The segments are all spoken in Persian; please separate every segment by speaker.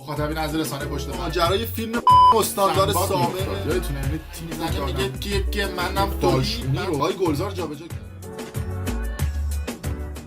Speaker 1: مخاطبین از رسانه پشت پرده.
Speaker 2: ماجرای فیلم استاندار سابق
Speaker 1: یادتونه یعنی تیم
Speaker 2: زنه میگه که منم
Speaker 1: داشمی رو
Speaker 2: وای گلزار جابجا کرد.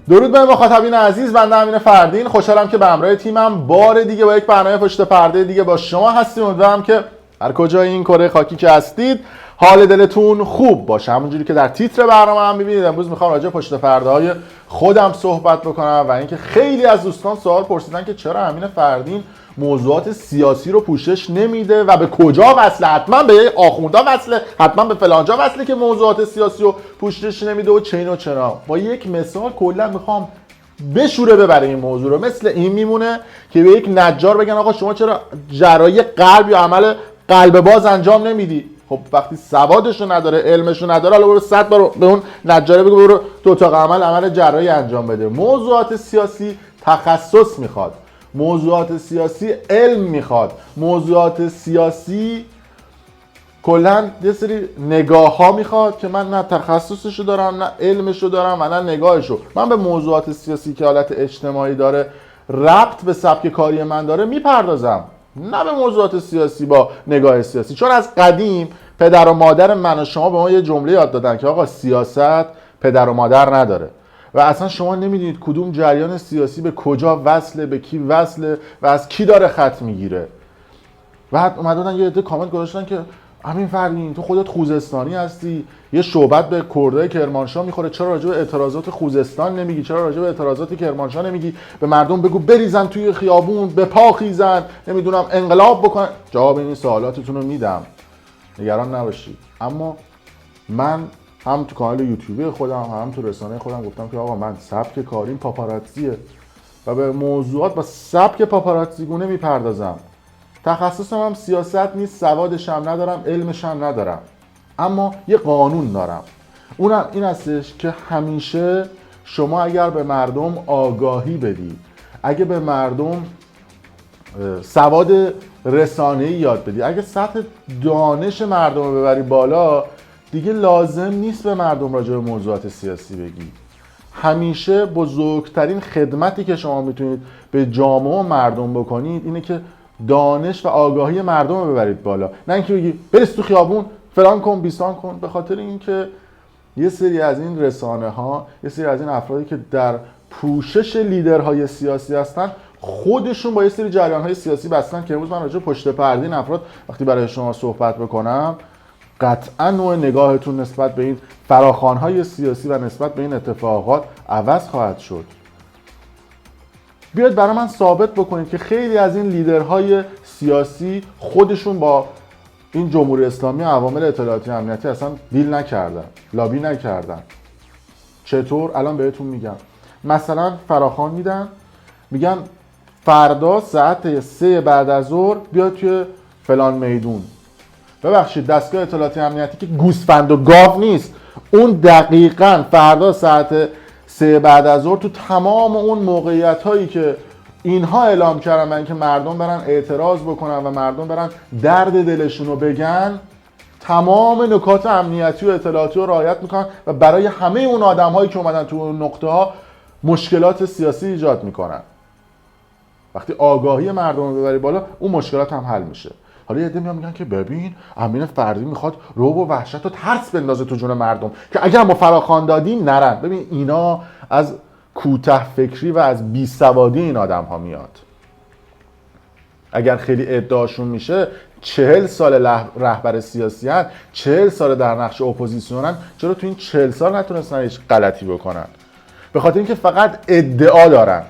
Speaker 3: درود به مخاطبین عزیز، بنده امین فردین خوشحالم که به همراه تیمم بار دیگه با یک برنامه پشت پرده دیگه با شما هستیم. امیدوارم که هر کجای این کره خاکی که هستید حال دلتون خوب باشه. همونجوری که در تیتر برنامه هم می‌بینید امروز میخوام راجع به پشت پرده‌های خودم صحبت بکنم و اینکه خیلی از دوستان سوال پرسیدن که چرا امین فردین موضوعات سیاسی رو پوشش نمیده و به کجا وصله، حتما به آخوندا وصله، حتما به فلانجا وصله که موضوعات سیاسی رو پوشش نمیده و چین و چرا. با یک مثال کلا میخوام بشوره ببره این موضوع رو. مثل این میمونه که به یک نجار بگن آقا شما چرا جراحی قلب یا عمل قلب باز انجام نمیدی؟ خب وقتی سوادشو نداره، علمشو نداره، حالا برو 100 بار به اون نجاره بگو برو تو اتاق عمل جراحی انجام بده. موضوعات سیاسی تخصص میخواد، موضوعات سیاسی علم میخواد، موضوعات سیاسی کلا یه سری نگاه ها میخواد که من نه تخصصشو دارم، نه علمشو دارم و نه نگاهشو. من به موضوعات سیاسی که حالت اجتماعی داره، ربط به سبک کاری من داره میپردازم، نه به موضوعات سیاسی با نگاه سیاسی. چون از قدیم پدر و مادر من و شما به ما یه جمله یاد دادن که آقا سیاست پدر و مادر نداره و اصلا شما نمیدونید کدوم جریان سیاسی به کجا وصله، به کی وصله و از کی داره خط میگیره. بعد اومدن یه عده کامنت گذاشتن که امین فردین تو خودت خوزستانی هستی، یه شعبت به کردای کرمانشاه میخوره، چرا راجع به اعتراضات خوزستان نمیگی؟ چرا راجع به اعتراضات کرمانشاه نمیگی؟ به مردم بگو بریزن توی خیابون، به پا خیزن، نمیدونم انقلاب بکنن. جواب این سوالاتتون رو میدم، نگران نباشید. اما من هم تو کانال یوتیوبی خودم هم تو رسانه خودم گفتم که آقا من سبک کاریم پاپاراتزیه و به موضوعات با سبک پاپاراتزی گونه میپردازم. تخصصم هم سیاست نیست، سوادش هم ندارم، علمش هم ندارم، اما یه قانون دارم. اونم این هستش که همیشه شما اگر به مردم آگاهی بدی، اگه به مردم سواد رسانه‌ای یاد بدی، اگه سطح دانش مردم رو ببری بالا، دیگه لازم نیست به مردم راجع به موضوعات سیاسی بگی. همیشه بزرگترین خدمتی که شما میتونید به جامعه و مردم بکنید اینه که دانش و آگاهی مردم رو ببرید بالا، نه اینکه بگی بریز تو خیابون فلان کن بیسان کن. به خاطر اینکه یه سری از این رسانه ها، یه سری از این افرادی که در پوشش لیدرهای سیاسی هستن خودشون با یه سری جریان های سیاسی بستن که امروز من راجع پشت پرده این افراد وقتی برای شما صحبت بکنم قطعا نوع نگاهتون نسبت به این فراخوان‌های سیاسی و نسبت به این اتفاقات عوض خواهد شد. بیاید برای من ثابت بکنید که خیلی از این لیدرهای سیاسی خودشون با این جمهوری اسلامی و عوامل اطلاعاتی و امنیتی اصلا دیل نکردن، لابی نکردن. چطور؟ الان بهتون میگم. مثلا فراخوان میدن، میگن فردا ساعت 3 بعد از ظهر بیاد توی فلان میدون. ببخشید دستگاه اطلاعاتی و امنیتی که گوسفند و گاو نیست، اون دقیقاً فردا ساعت 3 بعد از ظهر تو تمام اون موقعیت هایی که اینها اعلام کردن که مردم برن اعتراض بکنن و مردم برن درد دلشون رو بگن، تمام نکات امنیتی و اطلاعاتی رو رعایت میکنن و برای همه اون آدم هایی که اومدن تو اون نقطه ها مشکلات سیاسی ایجاد میکنن. وقتی آگاهی مردم رو ببری بالا اون مشکلات هم حل میشه. حالا یه عده میگن که ببین امین فردین میخواد رعب و وحشت و ترس بندازه تو جون مردم که اگر ما فراخوان دادیم نرن. ببین اینا از کوته فکری و از بیسوادی این آدم ها میاد. اگر خیلی ادعاشون میشه 40 سال رهبر سیاسی هن، 40 سال در نقش اپوزیسیونن، چرا تو این 40 سال نتونستن هیچ غلطی بکنن؟ به خاطر اینکه فقط ادعا دارن،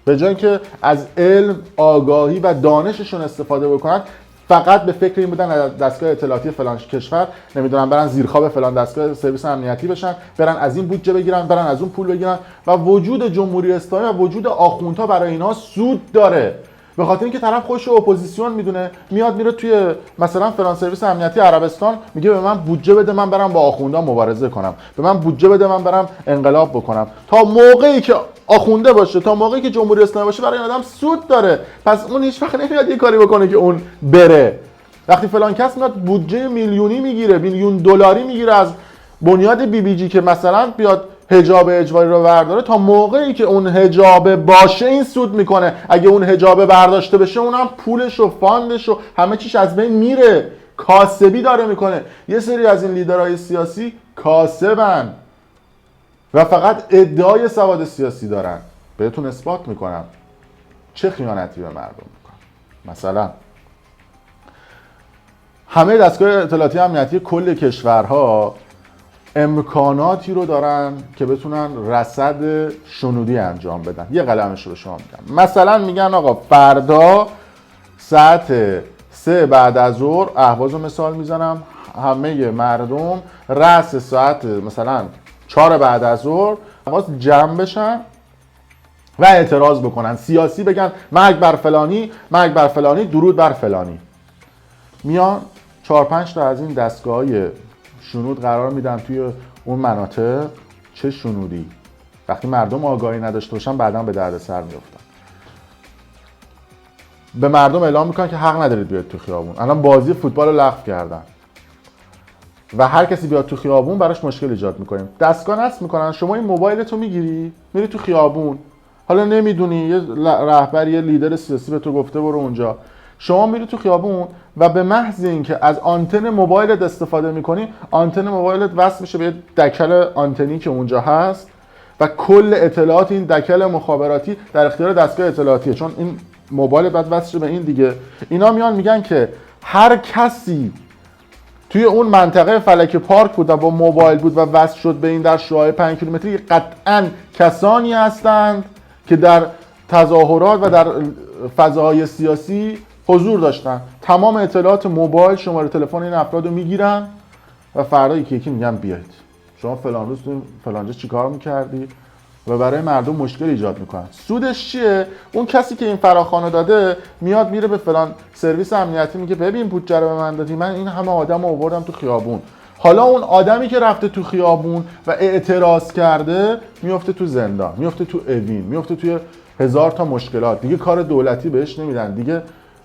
Speaker 3: به جای اینکه از علم، آگاهی و دانششون استفاده بکنن فقط به فکر این بودن از دستگاه اطلاعاتی فلان کشور نمیدونن برن زیرخواب فلان دستگاه سرویس امنیتی بشن، برن از این بودجه بگیرن، برن از اون پول بگیرن و وجود جمهوری اسلامی و وجود آخوندها برای اینها سود داره. به خاطر اینکه طرف خودش رو اپوزیسیون میدونه، میاد میره توی مثلا فلان سرویس امنیتی عربستان میگه به من بودجه بده من برم با آخوندا مبارزه کنم، به من بودجه بده من برم انقلاب بکنم. تا موقعی که آخونده باشه، تا موقعی که جمهوری اسلامی باشه برای این آدم سود داره. پس اون هیچ وقت نمیاد یه کاری بکنه که اون بره. وقتی فلان کس میاد بودجه میلیونی میگیره، میلیون دلاری میگیره از بنیاد بی بی جی که مثلا بیاد حجاب اجباری رو برداره، تا موقعی که اون حجاب باشه این سود میکنه. اگه اون حجاب برداشته بشه اونم پولش و فاندش و همه چیش از بین میره، کاسبی داره میکنه. یه سری از این لیدرهای سیاسی کاسبن و فقط ادعای سواد سیاسی دارن. بهتون اثبات میکنم چه خیانتی به مردم میکنن. مثلا همه دستگاه اطلاعاتی امنیتی کل کشورها امکاناتی رو دارن که بتونن رصد شنودی انجام بدن. یه قلمش رو به شما میگم. مثلا میگن آقا فردا ساعت 3 بعد از ظهر، اهواز رو مثال میزنم، همه مردم رأس ساعت مثلا 4 بعد از ظهر اهواز جمع بشن و اعتراض بکنن، سیاسی بگن مرگ بر فلانی، مرگ بر فلانی، درود بر فلانی. میان 4-5 تا از این دستگاه‌های شنود قرار میدن توی اون مناطق. چه شنودی؟ وقتی مردم آگاهی نداشته باشن بعداً به دردسر میافتن. به مردم اعلام میکنن که حق ندارید بیاید تو خیابون. الان بازی فوتبال رو لغو کردن و هر کسی بیاد تو خیابون براش مشکل ایجاد میکنیم. دستگاه نصب میکنن، شما این موبایلتو میگیری میری تو خیابون، حالا نمیدونی یه رهبر یه لیدر سیاسی به تو گفته برو اونجا، شما میری تو خیابون و به محض اینکه از آنتن موبایلت استفاده میکنی، آنتن موبایلت وصل میشه به یه دکل آنتنی که اونجا هست و کل اطلاعات این دکل مخابراتی در اختیار دستگاه اطلاعاتیه، چون این موبایل بعد وصل شه به این دیگه. اینا میان میگن که هر کسی توی اون منطقه فلک پارک بود و با موبایل بود و وصل شد به این در شعاع 5 کیلومتری، قطعاً کسانی هستند که در تظاهرات و در فضاهای سیاسی حضور داشتن. تمام اطلاعات موبایل، شماره تلفن این افراد رو میگیرن و فردا یکی میگن بیاید شما فلان روز تو فلان جا چیکار میکردی و برای مردم مشکل ایجاد میکنن. سودش چیه؟ اون کسی که این فراخوانو داده میاد میره به فلان سرویس امنیتی میگه ببین بودجه رو به من دادی، من این همه آدم رو آوردم تو خیابون. حالا اون آدمی که رفته تو خیابون و اعتراض کرده میفته تو زندان، میفته تو اوین، میفته توی 1000 تا مشکلات. دیگه کار دولتی بهش نمیدن دیگه.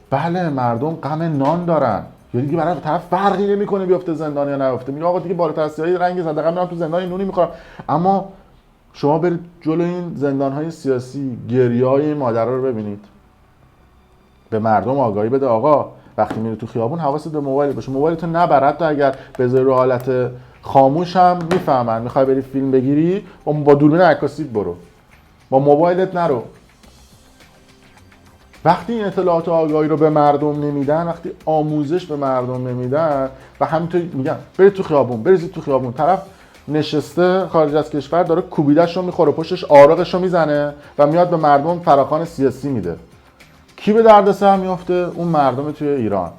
Speaker 3: بله مردم غم نان دارن، یا دیگه برای طرف فرقی نمیکنه بیفته زندان یا نیفته، میگه آقا دیگه بالاتر از سیاهی رنگ صدقه میرم تو زندان نونی میخورم. اما شما برید جلو این زندان‌های سیاسی، گریه‌های این مادرها رو ببینید. به مردم آگاهی بده آقا وقتی میری تو خیابون حواست به موبایل باشه، موبایلتو نبر. حتی اگر بذاری رو حالت خاموش هم میفهمن. میخوای بری فیلم بگیری با دوربین عکاسی برو، با موبایلت نرو. وقتی این اطلاعات آگاهی رو به مردم نمیدن، وقتی آموزش به مردم نمیدن و همینطور میگن برید تو خیابون، بریزید تو خیابون، طرف نشسته خارج از کشور داره کوبیده‌شو میخوره، پشتش آرقشو میزنه و میاد به مردم فراخوان سیاسی میده. کی به دردسر میفته؟ اون مردم توی ایران.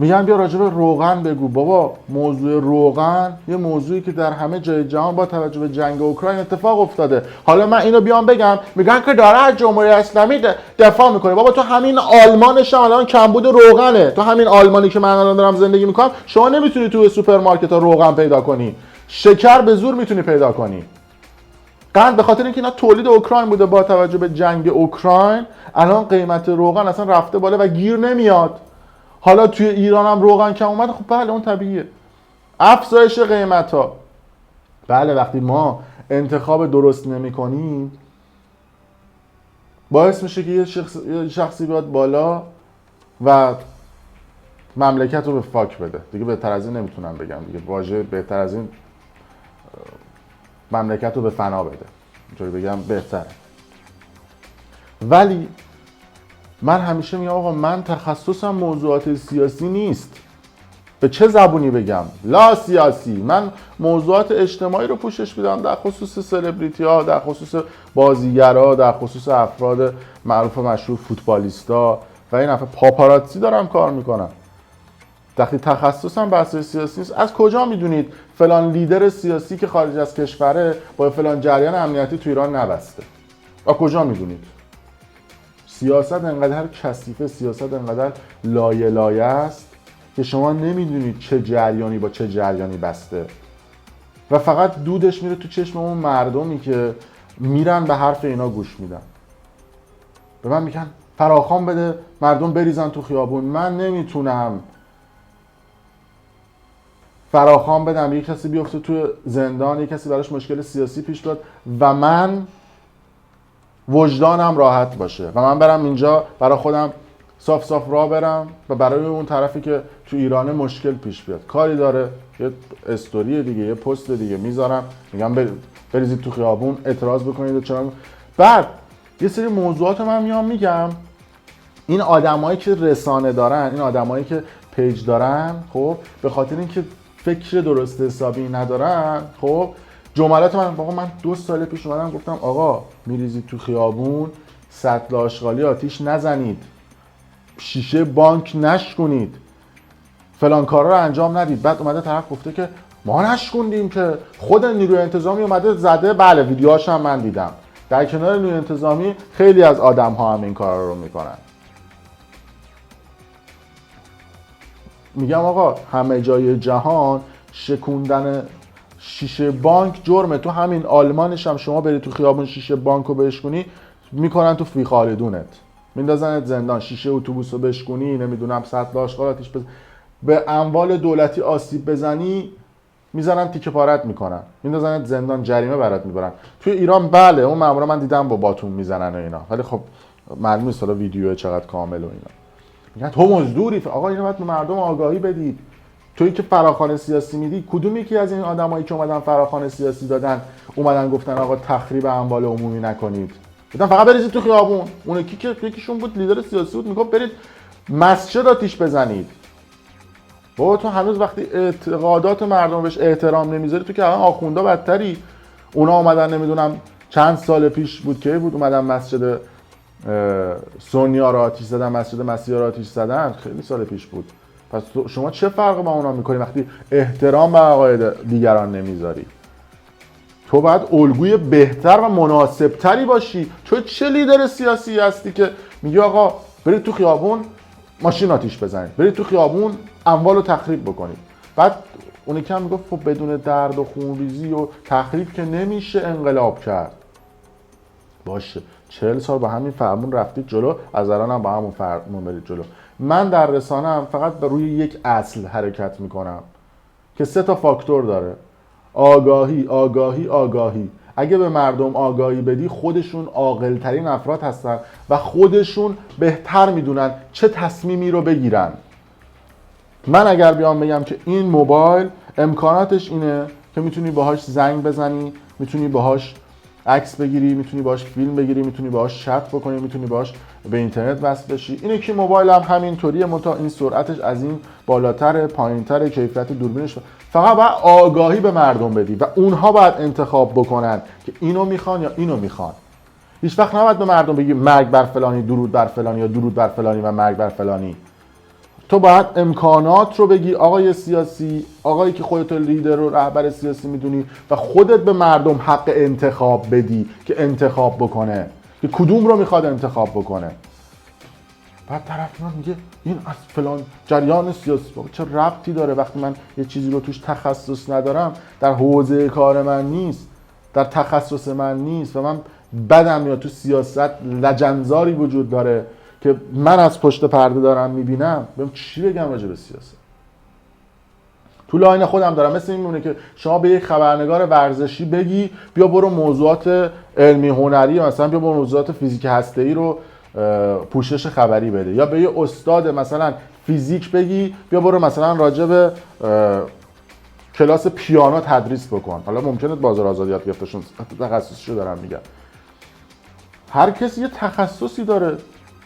Speaker 3: میگن بیا راجع به روغن بگو. بابا موضوع روغن یه موضوعی که در همه جای جهان با توجه به جنگ اوکراین اتفاق افتاده. حالا من اینو بیام بگم میگن که داره از جمهوری اسلامی دفاع میکنه. بابا تو همین آلمانش هم الان کمبود روغنه. تو همین آلمانی که من الان دارم زندگی میکنم شما نمیتونی تو سوپرمارکت ها روغن پیدا کنی. شکر به زور میتونی پیدا کنی. قند به خاطر اینکه اینا تولید اوکراین بوده، با توجه به جنگ اوکراین الان قیمت روغن اصلا رفته بالا و گیر نمیاد. حالا توی ایران هم روغن کم اومده، خب بله اون طبیعیه. افزایش قیمت ها، بله وقتی ما انتخاب درست نمی کنیم باعث میشه که یه شخصی بیاد بالا و مملکت رو به فاک بده. دیگه بهتر از این نمیتونم بگم دیگه، واژه بهتر از این مملکت رو به فنا بده، اینطوری بگم بهتره. ولی من همیشه میگم آقا من تخصصم موضوعات سیاسی نیست. به چه زبونی بگم؟ لا سیاسی. من موضوعات اجتماعی رو پوشش میدم، در خصوص سلبریتی ها، در خصوص بازیگرا، در خصوص افراد معروف و مشهور، فوتبالیستا و این پاپاراتزی دارم کار میکنم. وقتی تخصصم بحث سیاسی نیست، از کجا میدونید فلان لیدر سیاسی که خارج از کشوره با فلان جریان امنیتی تو ایران نبسته؟ از کجا میدونید؟ سیاست انقدر کثیفه، سیاست انقدر لایه لایه است که شما نمیدونید چه جریانی با چه جریانی بسته و فقط دودش میره تو چشم اون مردمی که میرن به حرف اینا گوش میدن. به من میگن فراخوان بده مردم بریزن تو خیابون. من نمیتونم. فراخوان بدم، یک کسی بیفته تو زندان، یک کسی براش مشکل سیاسی پیش بیاد و من وجدانم راحت باشه و من برم اینجا برای خودم صاف صاف راه برم و برای اون طرفی که تو ایران مشکل پیش بیاد کاری داره، یه استوری دیگه، یه پست دیگه میذارم، میگم بریزید تو خیابون اعتراض بکنید و چرا. بعد یه سری موضوعات من میام میگم، این آدمایی که رسانه دارن، این آدمایی که پیج دارن، خب به خاطر اینکه فکر درست حسابی ندارن، خب جملات من 2 سال پیش اومدم گفتم آقا میریزید تو خیابون، سطل آشغالی آتیش نزنید، شیشه بانک نشکنید، فلان کارا رو انجام ندید. بعد اومده طرف گفته که ما نشکوندیم که، خود نیروی انتظامی اومده زده. بله ویدیوهاش هم من دیدم، در کنار نیروی انتظامی خیلی از آدم ها هم این کارا رو میکنن. میگم آقا همه جای جهان شکوندن شیشه بانک جرمه. تو همین آلمانش هم شما بری تو خیابون شیشه بانک رو بشکنی میکنن تو فیخالدونت، میندازنت زندان. شیشه اتوبوس رو بشکنی، نمیدونم سطل آشغال آتیش به اموال دولتی آسیب بزنی میزنن تیکه پارت میکنن، میندازنت زندان، جریمه برات میبرن. توی ایران بله اون مامورا من دیدم با باتون میزنن و اینا، ولی خب معلومه نیست حالا ویدیو چقدر کامل و اینا. میگن تو مزدوری، آقا اینو باید به مردم آگاهی بدید. تویی که فراخوان سیاسی میدی، کدوم یکی از این آدمایی که اومدن فراخوان سیاسی دادن اومدن گفتن آقا تخریب اموال عمومی نکنید، گفتن فقط بریزید تو خیابون؟ اون یکیشون بود لیدر سیاسی بود میگفت برید مسجد آتیش بزنید. بابا تو هنوز وقتی اعتقادات مردم بهش احترام نمیذاری، تو که الان آخوندا بدتری. اونا اومدن نمیدونم چند سال پیش بود که بود اومدن مسجد سنیا رو آتیش زدن، مسجد مسیحا رو آتیش زدن، خیلی سال پیش بود. پس شما چه فرق با اونا میکنی وقتی احترام به عقاید دیگران نمیذاری؟ تو باید الگوی بهتر و مناسبتری باشی. تو چه لیدر سیاسی هستی که میگی آقا برید تو خیابون ماشین آتیش بزنید، برید تو خیابون اموال رو تخریب بکنید؟ بعد اونی که هم میگفت خب بدون درد و خونریزی و تخریب که نمیشه انقلاب کرد. باشه 40 سال با همین فرمون رفتید جلو، از الان هم با همون فرمون برید جلو. من در رسانه‌ام فقط به روی یک اصل حرکت میکنم که 3 تا فاکتور داره: آگاهی، آگاهی، آگاهی. اگه به مردم آگاهی بدی خودشون عاقل‌ترین افراد هستن و خودشون بهتر میدونن چه تصمیمی رو بگیرن. من اگر بیام بگم که این موبایل امکاناتش اینه که میتونی باهاش زنگ بزنی، میتونی باهاش عکس بگیری، میتونی باهاش فیلم بگیری، میتونی باهاش چت بکنی، میتونی باهاش به اینترنت وصل بشی، اینه که موبایل هم همینطوریه، منتها این سرعتش از این بالاتره، پایینتره، کیفیت دوربینش. فقط باید آگاهی به مردم بدی و اونها باید انتخاب بکنن که اینو میخوان یا اینو میخوان. هیچ وقت نباید به مردم بگی مرگ بر فلانی، درود بر فلانی، یا درود بر فلانی و مرگ بر فلانی. تو باید امکانات رو بگی آقای سیاسی، آقایی که خودت لیدر و رهبر سیاسی میدونی و خودت به مردم حق انتخاب بدی که انتخاب بکنه که کدوم رو میخواد انتخاب بکنه. بعد طرف من میگه این از فلان جریان سیاسی. بابا چه ربطی داره وقتی من یه چیزی رو توش تخصص ندارم، در حوزه کار من نیست، در تخصص من نیست و من بدم یا تو سیاست لجنزاری وجود داره که من از پشت پرده دارم میبینم، بهم چی بگم راجع به سیاست؟ تو لاین خودم دارم. مثل این میمونه که شما به یک خبرنگار ورزشی بگی بیا برو موضوعات علمی هنری، مثلا بیا برو موضوعات فیزیک هسته‌ای رو پوشش خبری بده، یا به یه استاد مثلا فیزیک بگی بیا برو مثلا راجع به کلاس پیانو تدریس بکن. حالا ممکنه بازار آزادی یاد گرفتهشون تخصصشو دارم میگم. هر کسی یه تخصصی داره.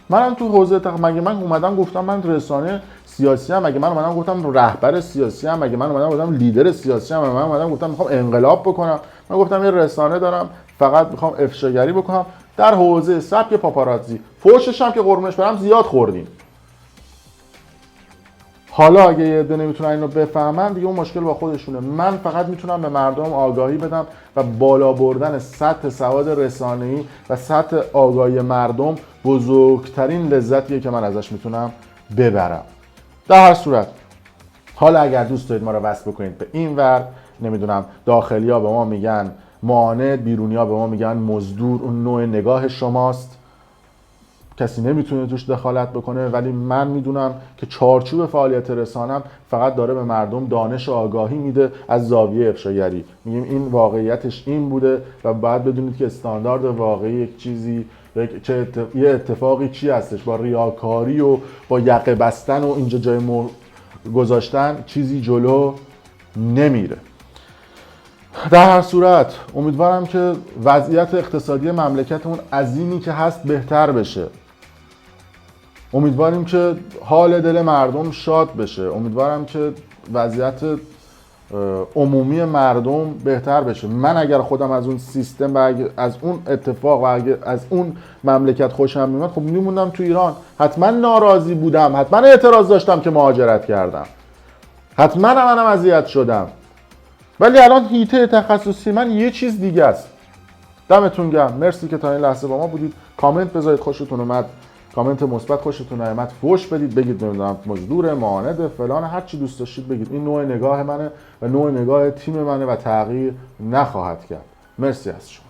Speaker 3: منم تو حوزه مگه من اومدم گفتم من رسانه سیاسی ام؟ مگه من اومدم گفتم رهبر سیاسی ام؟ مگه من اومدم گفتم لیدر سیاسی ام؟ من اومدم گفتم میخوام انقلاب بکنم؟ من گفتم یه رسانه دارم فقط میخوام افشاگری بکنم در حوزه سبک پاپاراتزی. فوشش هم که قربونش برم زیاد خوردیم. حالا اگه یه عده نمیتونن اینو بفهمن دیگه اون مشکل با خودشونه. من فقط میتونم به مردم آگاهی بدم و بالا بردن سطح سواد رسانه‌ای و سطح آگاهی مردم بزرگترین لذتیه که من ازش میتونم ببرم. در هر صورت حالا اگر دوست دارید ما رو وصل بکنید به این ور، نمیدونم داخلیا به ما میگن معاند، بیرونیا به ما میگن مزدور، اون نوع نگاه شماست. کسی نمیتونه توش دخالت بکنه، ولی من میدونم که چارچوب فعالیت رسانم فقط داره به مردم دانش و آگاهی میده از زاویه افشاگری. میگیم این واقعیتش این بوده و باید بدونید که استاندارد واقعی یک چیزی یه اتفاقی چی هستش، با ریاکاری و با یقه بستن و اینجا جای گذاشتن چیزی جلو نمیره. در هر صورت امیدوارم که وضعیت اقتصادی مملکتمون از اینی که هست بهتر بشه. امیدواریم که حال دل مردم شاد بشه. امیدوارم که وضعیت عمومی مردم بهتر بشه. من اگر خودم از اون سیستم و از اون اتفاق و اگر از اون مملکت خوشم میومد، خب میموندم تو ایران. حتما ناراضی بودم، حتما اعتراض داشتم که مهاجرت کردم، حتما منم اذیت شدم، ولی الان هیته تخصصی من یه چیز دیگه است. دمتون گرم، مرسی که تا این لحظه با ما بودید. کامنت بذارید خوشتون اومد، کامنت مثبت خوشتون اومد، فوش بدید، بگید نمیدونم مزدور، معاند، فلان، هر چی دوست داشتید بگید. این نوع نگاه منه و نوع نگاه تیم منه و تغییر نخواهد کرد. مرسی از شما.